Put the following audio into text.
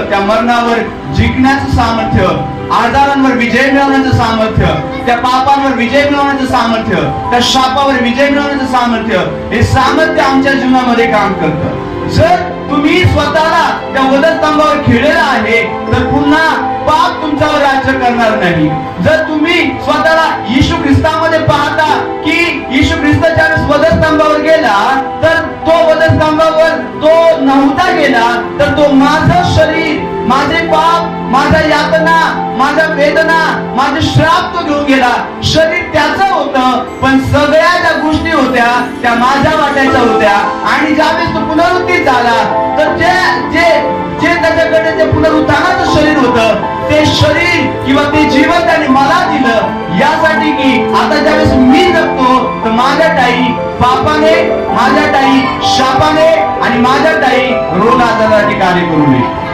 त्या मरणावर जिंकण्याचं सामर्थ्य, आजारांवर विजय मिळवण्याचं सामर्थ्य, त्या पापांवर विजय मिळवण्याचं सामर्थ्य, त्या शापावर विजय मिळवण्याचं सामर्थ्य, हे सामर्थ्य आमच्या जीवनामध्ये काम करतं. जर तुम्ही स्वतःला त्या वधस्तंभावर खिळलेला आहे तर पुन्हा पाप तुमच्यावर राज्य करणार नाही. जर तुम्ही स्वतःला येशू ख्रिस्तामध्ये पाहता की येशू ख्रिस्त ज्यावेळेस वधस्तंभावर गेला तर तो वधस्तंभावर तो नव्हता गेला तर तो माझं शरीर, माझे पाप, माझ्या यातना, माझ्या वेदना, माझे श्राप तो घेऊन गेला. शरीर त्याचं होतं पण सगळ्या ज्या गोष्टी होत्या त्या माझ्या वाट्याच्या होत्या. आणि ज्यावेळेस तो पुनरुत्थित झाला तर जे जे जे त्याच्याकडे जे पुनरुत्थानाचं शरीर होतं ते शरीर किंवा ते जीवन त्याने मला दिलं यासाठी की आता ज्यावेळेस मी जगतो तर माझ्या ठाई पापाने, माझ्या ठाई शापाने आणि माझ्या ठाई रोग आजारासाठी कार्य करू नये.